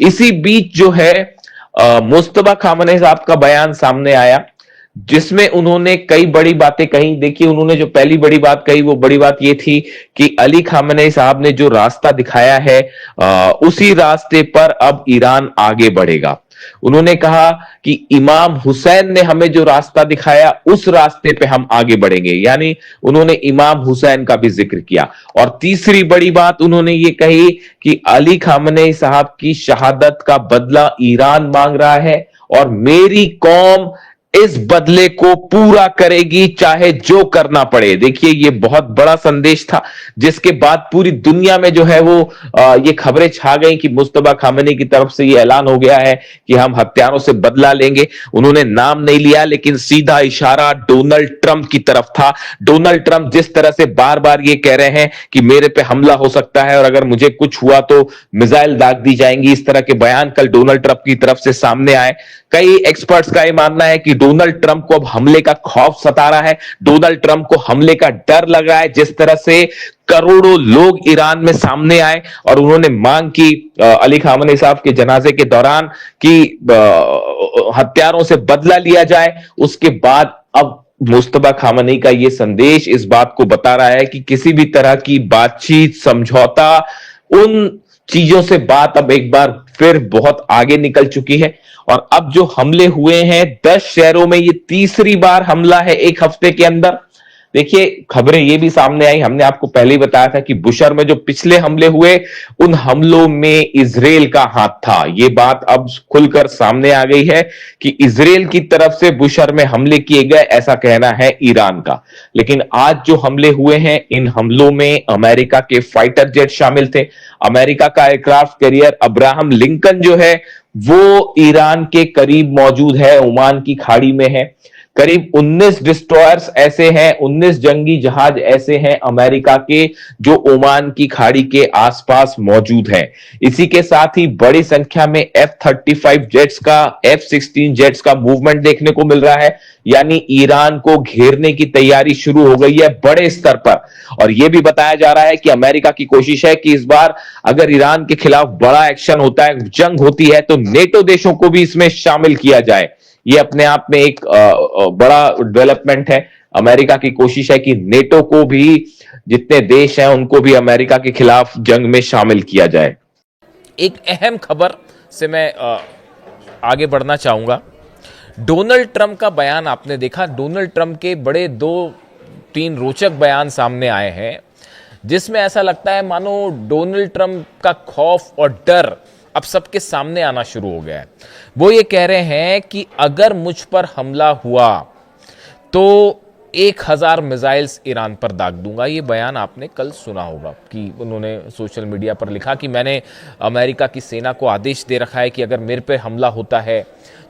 इसी बीच जो है मुस्तफा खामनेई साहब का बयान सामने आया, जिसमें उन्होंने कई बड़ी बातें कही। देखिए, उन्होंने जो पहली बड़ी बात कही, वो बड़ी बात ये थी कि अली खामनेई साहब ने जो रास्ता दिखाया है, उसी रास्ते पर अब ईरान आगे बढ़ेगा। उन्होंने कहा कि इमाम हुसैन ने हमें जो रास्ता दिखाया, उस रास्ते पे हम आगे बढ़ेंगे, यानी उन्होंने इमाम हुसैन का भी जिक्र किया। और तीसरी बड़ी बात उन्होंने ये कही कि अली खामनेई साहब की शहादत का बदला ईरान मांग रहा है और मेरी कौम इस बदले को पूरा करेगी, चाहे जो करना पड़े। देखिए, ये बहुत बड़ा संदेश था, जिसके बाद पूरी दुनिया में जो है वो ये खबरें छा गई कि मुस्तफा खामेनी की तरफ से ये ऐलान हो गया है कि हम हत्यारों से बदला लेंगे। उन्होंने नाम नहीं लिया, लेकिन सीधा इशारा डोनाल्ड ट्रंप की तरफ था। डोनाल्ड ट्रंप जिस तरह से बार बार ये कह रहे हैं कि मेरे पे हमला हो सकता है और अगर मुझे कुछ हुआ तो मिसाइल दाग दी जाएंगी, इस तरह के बयान कल डोनाल्ड ट्रंप की तरफ से सामने आए। कई एक्सपर्ट्स का यह मानना है कि डोनाल्ड ट्रंप को अब हमले का खौफ सता रहा है, डोनाल्ड ट्रंप को हमले का डर लग रहा है। जिस तरह से करोड़ों लोग ईरान में सामने आए और उन्होंने मांग की अली खामनेई साहब के जनाजे के दौरान कि हत्यारों से बदला लिया जाए, उसके बाद अब मुस्तफा खामनेई का यह संदेश इस बात को बता रहा है कि किसी भी तरह की बातचीत, समझौता, उन चीजों से बात अब एक बार फिर बहुत आगे निकल चुकी है। और अब जो हमले हुए हैं 10 शहरों में, ये तीसरी बार हमला है एक हफ्ते के अंदर। देखिए, खबरें ये भी सामने आई, हमने आपको पहले ही बताया था कि बुशर में जो पिछले हमले हुए, उन हमलों में इजराइल का हाथ था। ये बात अब खुलकर सामने आ गई है कि इजराइल की तरफ से बुशर में हमले किए गए, ऐसा कहना है ईरान का। लेकिन आज जो हमले हुए हैं, इन हमलों में अमेरिका के फाइटर जेट शामिल थे। अमेरिका का एयरक्राफ्ट कैरियर अब्राहम लिंकन जो है, वो ईरान के करीब मौजूद है, ओमान की खाड़ी में है। करीब 19 डिस्ट्रॉयर्स ऐसे हैं, 19 जंगी जहाज ऐसे हैं अमेरिका के, जो ओमान की खाड़ी के आसपास मौजूद हैं। इसी के साथ ही बड़ी संख्या में F-35 जेट्स का, F-16 जेट्स का मूवमेंट देखने को मिल रहा है, यानी ईरान को घेरने की तैयारी शुरू हो गई है बड़े स्तर पर। और यह भी बताया जा रहा है कि अमेरिका की कोशिश है कि इस बार अगर ईरान के खिलाफ बड़ा एक्शन होता है, जंग होती है, तो नेटो देशों को भी इसमें शामिल किया जाए। ये अपने आप में एक बड़ा डेवलपमेंट है। अमेरिका की कोशिश है कि नेटो को भी, जितने देश हैं उनको भी अमेरिका के खिलाफ जंग में शामिल किया जाए। एक अहम खबर से मैं आगे बढ़ना चाहूंगा। डोनाल्ड ट्रंप का बयान आपने देखा। डोनाल्ड ट्रंप के बड़े 2-3 रोचक बयान सामने आए हैं, जिसमें ऐसा लगता है मानो डोनाल्ड ट्रंप का खौफ और डर अब सबके सामने आना शुरू हो गया है। वो ये कह रहे हैं कि अगर मुझ पर हमला हुआ तो 1000 मिसाइल्स ईरान पर दाग दूंगा। ये बयान आपने कल सुना होगा कि उन्होंने सोशल मीडिया पर लिखा कि मैंने अमेरिका की सेना को आदेश दे रखा है कि अगर मेरे पे हमला होता है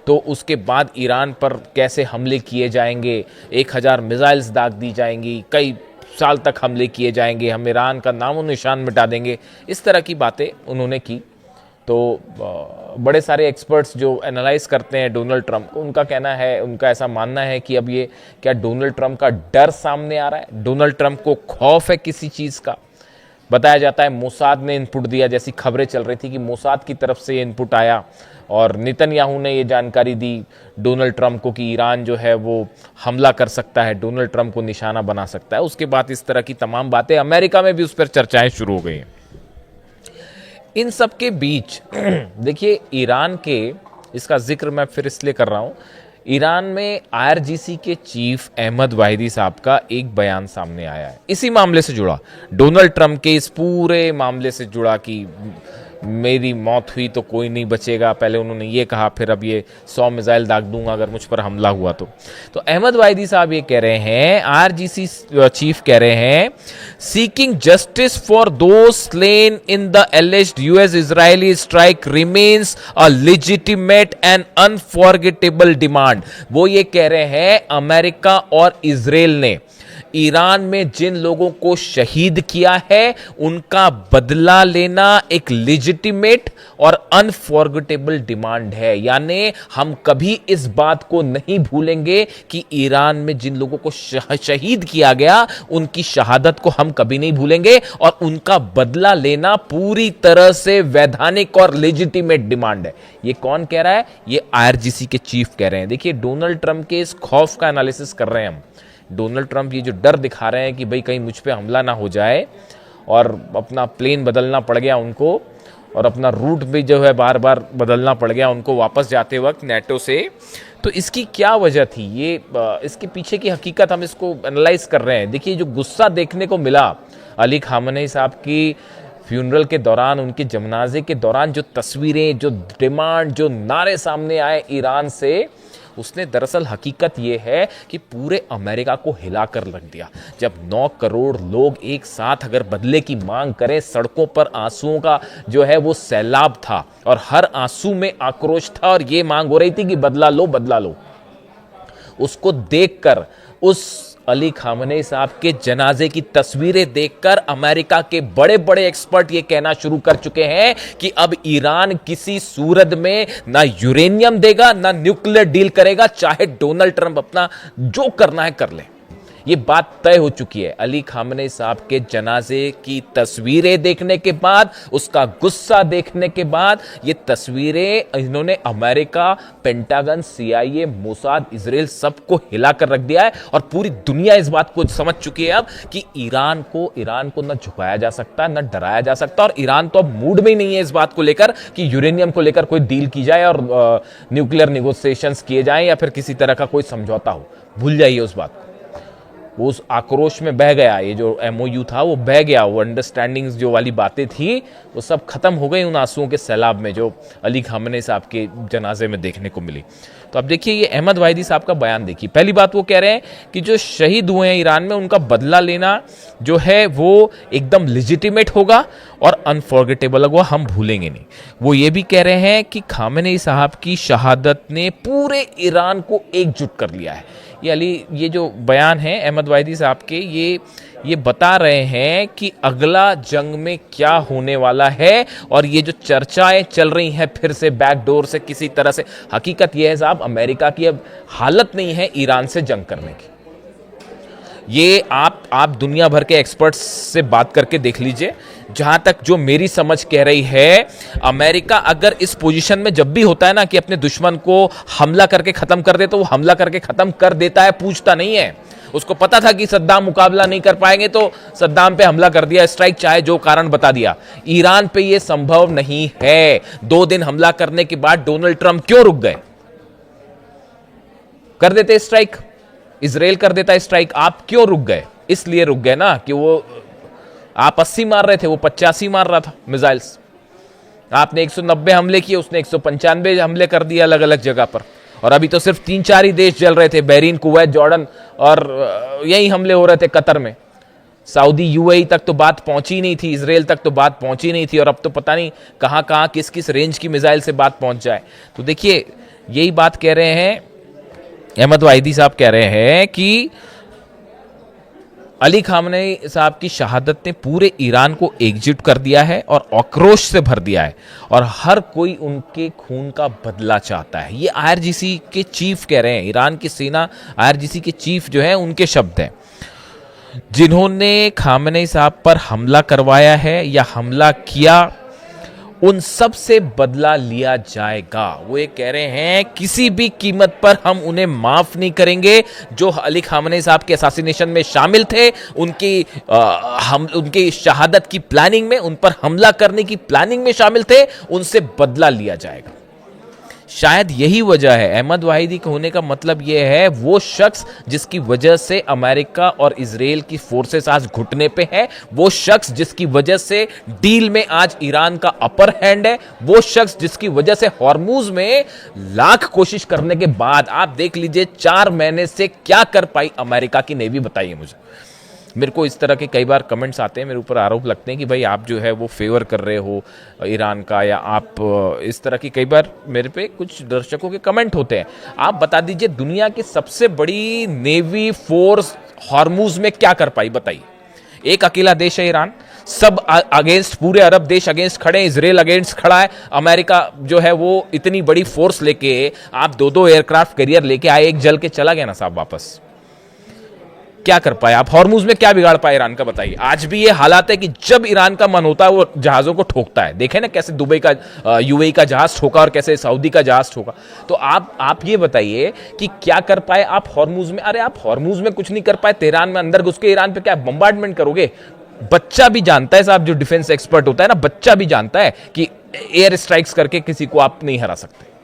तो उसके बाद ईरान पर कैसे हमले किए जाएंगे, 1000 मिसाइल्स दाग दी जाएंगी, कई साल तक हमले किए जाएंगे, हम ईरान का नामो निशान मिटा देंगे। इस तरह की बातें उन्होंने की। तो बड़े सारे एक्सपर्ट्स जो एनालाइज करते हैं डोनाल्ड ट्रंप को, उनका कहना है, उनका ऐसा मानना है कि अब ये क्या डोनाल्ड ट्रंप का डर सामने आ रहा है, डोनाल्ड ट्रंप को खौफ है किसी चीज़ का। बताया जाता है मोसाद ने इनपुट दिया, जैसी खबरें चल रही थी कि मोसाद की तरफ से इनपुट आया और नेतन्याहू ने ये जानकारी दी डोनाल्ड ट्रंप को कि ईरान जो है वो हमला कर सकता है, डोनाल्ड ट्रंप को निशाना बना सकता है। उसके बाद इस तरह की तमाम बातें अमेरिका में भी उस पर चर्चाएं शुरू हो गई हैं। इन सब के बीच देखिए, ईरान के, इसका जिक्र मैं फिर इसलिए कर रहा हूं, ईरान में IRGC के चीफ अहमद वाहिदी साहब का एक बयान सामने आया है इसी मामले से जुड़ा, डोनाल्ड ट्रंप के इस पूरे मामले से जुड़ा कि मेरी मौत हुई तो कोई नहीं बचेगा। पहले उन्होंने ये कहा, फिर अब ये 100 मिसाइल दाग दूंगा अगर मुझ पर हमला हुआ तो अहमद वाहिदी साहब ये कह रहे हैं, IRGC चीफ कह रहे हैं, seeking justice for those slain in the एलिज्ड US Israeli strike remains a legitimate and unforgettable demand. वो ये कह रहे हैं, अमेरिका और इजराइल ने ईरान में जिन लोगों को शहीद किया है उनका बदला लेना एक लेजिटिमेट और अनफॉरगेटेबल डिमांड है। यानी हम कभी इस बात को नहीं भूलेंगे कि ईरान में जिन लोगों को शहीद किया गया उनकी शहादत को हम कभी नहीं भूलेंगे, और उनका बदला लेना पूरी तरह से वैधानिक और लेजिटिमेट डिमांड है। ये कौन कह रहा है? ये आईआरजीसी के चीफ कह रहे हैं। देखिए, डोनाल्ड ट्रंप के इस खौफ का एनालिसिस कर रहे हैं हम। डोनाल्ड ट्रंप ये जो डर दिखा रहे हैं कि भाई कहीं मुझ पे हमला ना हो जाए, और अपना प्लेन बदलना पड़ गया उनको, और अपना रूट भी जो है बार बार बदलना पड़ गया उनको वापस जाते वक्त नेटो से। तो इसकी क्या वजह थी? ये इसके पीछे की हकीकत हम इसको एनालाइज कर रहे हैं। देखिए, जो गुस्सा देखने को मिला अली खामनेई साहब की फ्यूनरल के दौरान, उनके जनाजे के दौरान, जो तस्वीरें, जो डिमांड, जो नारे सामने आए ईरान से, उसने दरअसल हकीकत यह है कि पूरे अमेरिका को हिलाकर रख दिया। जब 9 करोड़ लोग एक साथ अगर बदले की मांग करें, सड़कों पर आंसुओं का जो है वो सैलाब था, और हर आंसू में आक्रोश था, और ये मांग हो रही थी कि बदला लो, बदला लो। उसको देखकर, उस अली खामनेई साहब के जनाजे की तस्वीरें देखकर अमेरिका के बड़े बड़े एक्सपर्ट ये कहना शुरू कर चुके हैं कि अब ईरान किसी सूरत में ना यूरेनियम देगा, ना न्यूक्लियर डील करेगा, चाहे डोनाल्ड ट्रंप अपना जो करना है कर ले। ये बात तय हो चुकी है। अली खामनेई साहब के जनाजे की तस्वीरें देखने के बाद, उसका गुस्सा देखने के बाद, ये तस्वीरें इन्होंने America, pentagon, CIA, Mossad, Israel सबको हिलाकर रख दिया है, और पूरी दुनिया इस बात को समझ चुकी है अब कि ईरान को न झुकाया जा सकता, न डराया जा सकता, और ईरान तो अब मूड में ही नहीं है इस बात को लेकर कि यूरेनियम को लेकर कोई डील की जाए और न्यूक्लियर निगोशिएशंस किए जाएं या फिर किसी तरह का कोई समझौता हो। भूल जाइए उस बात को। वो उस आक्रोश में बह गया। ये जो MOU था वो बह गया। वो अंडरस्टैंडिंग्स जो वाली बातें थी वो सब खत्म हो गई उन आंसुओं के सैलाब में जो अली खामनेई साहब के जनाजे में देखने को मिली। तो अब देखिए, ये अहमद वाहिदी साहब का बयान देखिए। पहली बात वो कह रहे हैं कि जो शहीद हुए हैं ईरान में, उनका बदला लेना जो है वो एकदम लेजिटिमेट होगा और अनफॉरगेटेबल होगा, हम भूलेंगे नहीं। वो ये भी कह रहे हैं कि खामनेई साहब की शहादत ने पूरे ईरान को एकजुट कर लिया है। ये जो बयान है अहमद वाहिदी साहब के, ये बता रहे हैं कि अगला जंग में क्या होने वाला है, और ये जो चर्चाएं चल रही हैं फिर से बैकडोर से किसी तरह से, हकीकत यह है साहब, अमेरिका की अब हालत नहीं है ईरान से जंग करने की। ये आप दुनिया भर के एक्सपर्ट्स से बात करके देख लीजिए। जहां तक जो मेरी समझ कह रही है, अमेरिका अगर इस पोजीशन में जब भी होता है ना कि अपने दुश्मन को हमला करके खत्म कर दे, तो वो हमला करके खत्म कर देता है, पूछता नहीं है। उसको पता था कि सद्दाम मुकाबला नहीं कर पाएंगे तो सद्दाम पे हमला कर दिया, स्ट्राइक, चाहे जो कारण बता दिया। ईरान पे ये संभव नहीं है। 2 दिन हमला करने के बाद डोनाल्ड ट्रंप क्यों रुक गए? कर देते स्ट्राइक, इजराइल कर देता स्ट्राइक, आप क्यों रुक गए? इसलिए रुक गए ना कि वो आप 80 मार रहे थे, वो 85 मार रहा था मिसाइल्स। आपने 190 हमले किए, उसने 195 हमले कर दिए अलग अलग जगह पर। और अभी तो सिर्फ 3-4 ही देश जल रहे थे, बहरीन, कुवैत, जॉर्डन, और यही हमले हो रहे थे कतर में। सऊदी, UAE तक तो बात पहुंची नहीं थी, इजराइल तक तो बात पहुंची नहीं थी, और अब तो पता नहीं कहां कहां किस किस रेंज की मिसाइल से बात पहुंच जाए। तो देखिए, यही बात कह रहे हैं अहमद वाहिदी साहब, कह रहे हैं कि अली खामनेई साहब की शहादत ने पूरे ईरान को एकजुट कर दिया है और आक्रोश से भर दिया है, और हर कोई उनके खून का बदला चाहता है। ये IRGC के चीफ कह रहे हैं, ईरान की सेना IRGC के चीफ जो है उनके शब्द हैं, जिन्होंने खामनेई साहब पर हमला करवाया है या हमला किया, उन सब से बदला लिया जाएगा। वो ये कह रहे हैं किसी भी कीमत पर हम उन्हें माफ नहीं करेंगे। जो अली खामनेई साहब के असैसिनेशन में शामिल थे, उनकी शहादत की प्लानिंग में, उन पर हमला करने की प्लानिंग में शामिल थे, उनसे बदला लिया जाएगा। शायद यही वजह है, अहमद वाहिदी के होने का मतलब यह है, वो शख्स जिसकी वजह से अमेरिका और इजराइल की फोर्सेस आज घुटने पे है, वो शख्स जिसकी वजह से डील में आज ईरान का अपर हैंड है, वो शख्स जिसकी वजह से हॉर्मुज में लाख कोशिश करने के बाद आप देख लीजिए 4 महीने से क्या कर पाई अमेरिका की नेवी, बताइए मुझे। मेरे को इस तरह के कई बार कमेंट्स आते हैं, मेरे ऊपर आरोप लगते हैं कि भाई आप जो है वो फेवर कर रहे हो ईरान का, या आप इस तरह की, कई बार मेरे पे कुछ दर्शकों के कमेंट होते हैं। आप बता दीजिए, दुनिया की सबसे बड़ी नेवी फोर्स हॉर्मूज में क्या कर पाई बताइए। एक अकेला देश है ईरान, सब अगेंस्ट, पूरे अरब देश अगेंस्ट खड़े हैं, इजराइल अगेंस्ट खड़ा है, अमेरिका जो है वो इतनी बड़ी फोर्स लेके, आप दो दो एयरक्राफ्ट कैरियर लेके आए, एक जल के चला गया ना साहब वापस। क्या कर पाए आप? हॉर्मूज में क्या बिगाड़ पाए ईरान का बताइए। आज भी ये हालात है कि जब ईरान का मन होता है वो जहाजों को ठोकता है। देखे ना कैसे दुबई का यूएई का जहाज ठोका और कैसे सऊदी का जहाज ठोका। तो आप ये बताइए कि क्या कर पाए आप हॉर्मूज में? अरे आप हॉर्मूज में कुछ नहीं कर पाए, तेहरान में अंदर घुस के ईरान पे क्या बम्बार्डमेंट करोगे? बच्चा भी जानता है साहब, जो डिफेंस एक्सपर्ट होता है ना, बच्चा भी जानता है कि एयर स्ट्राइक्स करके किसी को आप नहीं हरा सकते।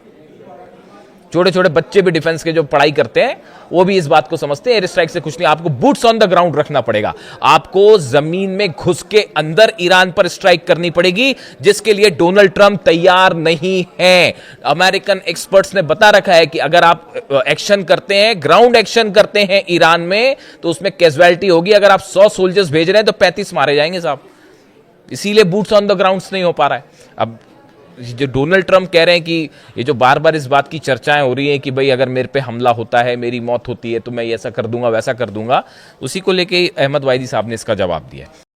छोटे छोटे बच्चे भी डिफेंस के जो पढ़ाई करते हैं वो भी इस बात को समझते हैं, एयर स्ट्राइक से कुछ नहीं, आपको बूट्स ऑन द ग्राउंड रखना पड़ेगा, आपको जमीन में घुस के अंदर ईरान पर स्ट्राइक करनी पड़ेगी, जिसके लिए डोनाल्ड ट्रंप तैयार नहीं है। अमेरिकन एक्सपर्ट्स ने बता रखा है कि अगर आप एक्शन करते हैं, ग्राउंड एक्शन करते हैं ईरान में, तो उसमें कैजुअलिटी होगी। अगर आप 100 सोल्जर्स भेज रहे हैं तो 35 मारे जाएंगे साहब। इसीलिए बूट्स ऑन द ग्राउंड नहीं हो पा रहा है। अब जो डोनाल्ड ट्रंप कह रहे हैं कि ये जो बार बार इस बात की चर्चाएं हो रही हैं कि भाई अगर मेरे पे हमला होता है, मेरी मौत होती है, तो मैं ऐसा कर दूंगा वैसा कर दूंगा, उसी को लेके अहमद वाहिदी साहब ने इसका जवाब दिया है।